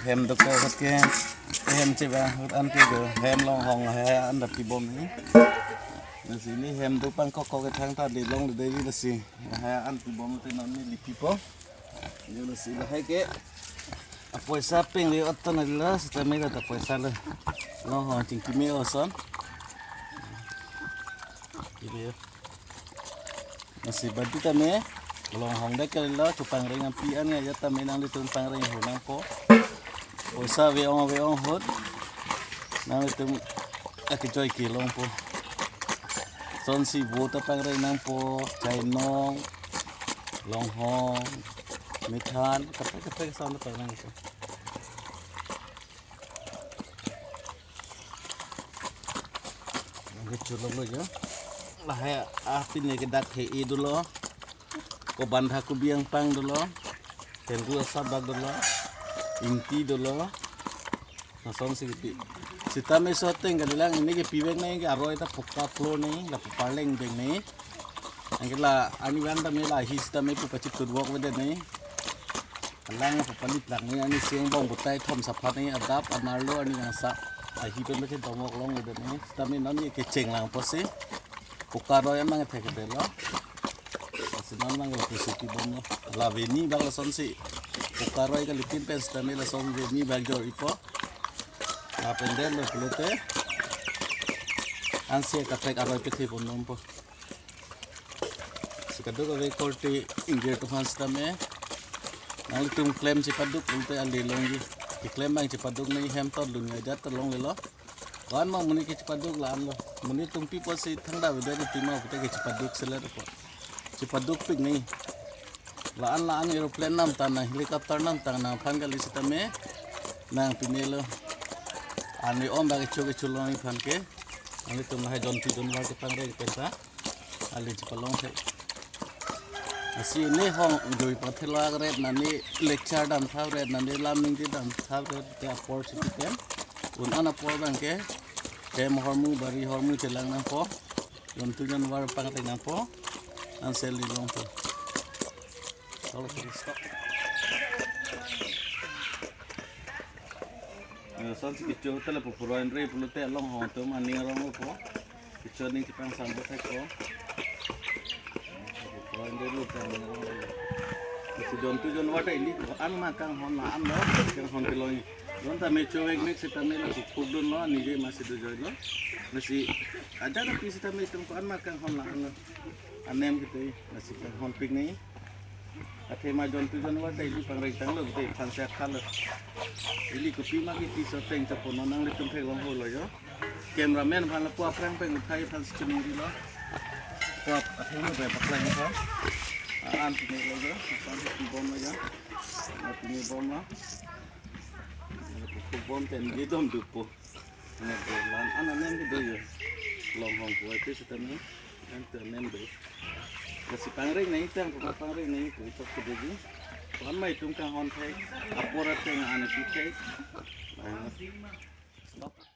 hem được cơ hết kia hem chơi ba hết ăn kia rồi hem long hồng là ăn đập thì bom này là gì này hem được băng có cái thang ta để long để đây là gì ăn thì bom thì nó này lipi po giờ là gì là hay cái poisa ping lihat tu nanti lah setelah ni dah poisa lah long hồng chính kimi ở son ini nasi batu tame long hong dek kali lah cupang ring ampian ya jata menang di tumpang ring hunang po poisa veong hot nang itu joy kilong po son si buta pang ring nang po chainong long hong mithan kape son pang ring po cholong lo ya lah ya api ni kedak hei dulu ko bandha ku biang pang dulu tenggu sabak dulu inti dulu nason sikit sita me soteng kadilang ini ke piwek nei ke aroi ta pukka flow nei la paleng deng nei angela ani wanda me la hista me pu pachit tudwok wede nei alang pu palit lang nei ani siang bong butai thom saphat nei adap anarlo ani ngasa ahi pen macam tomok long wede nei sita me non ke cheng lang posi pukka roi emang thek de lo sinon mang la positif bom la veni bang la son si pukka roi ka lipin pen sita me la son veni bang jor ipo la pendel lote ansia katek aroi peti bonom po sikado ka rekorti ingger to fans tame nang tum claim chepaduk ulte ande longi di claim bang chepaduk nei hamton lunya jat long lelo wan ma muni ke chepaduk la an lo muni tum pi po si thangda wede ri timo ke chepaduk seler po chepaduk pik nei la an aeroplane nam tan na helicopter nam tan na phan gali sitame nang pinelo ani om bagi choge cholong phan ke ani tum hai jonti donwa ke pang re penta ali chipalong the asi ne hong doi pathela red nani lecture dam thaw red nani laming ti dam thaw red te opportunity kem un ana por bang ke kem hormu bari hormu chelang na po jontu janwar pang te na po an sel li long po all stop son si kicho tele po puroin re pulute long hong to mani rong po kicho ni tipang sambo thai ko puroin re lu tang si jontu janwar ta ini an ma kang hon na an lo kang hon ke loi don ta me chowek nek sita me lu pudun lo ni je masih do joy lo nasi ada tapi sita me tum ko an ma kang hon na an anem gitu nasi kang hon pik ni ate ma jontu janwar ta ini pang tang lo te phan sak khal lo ili kopi ma ki ti so teng ta pon nang le tum thai long ho lo yo cameraman phan la puap prang peng uthai phan chini ri lo puap ate mo be paklai ha an ti lo yo san ti bom lo yo ati ni bom la ko bom ten di dom du po na de lan an anem ki do yo long hong ko te sita me an te nem be kasi pangring nei tang ko pangring nei ko tok ko de ji wan mai tum kang hon thai apora teng an ti thai stop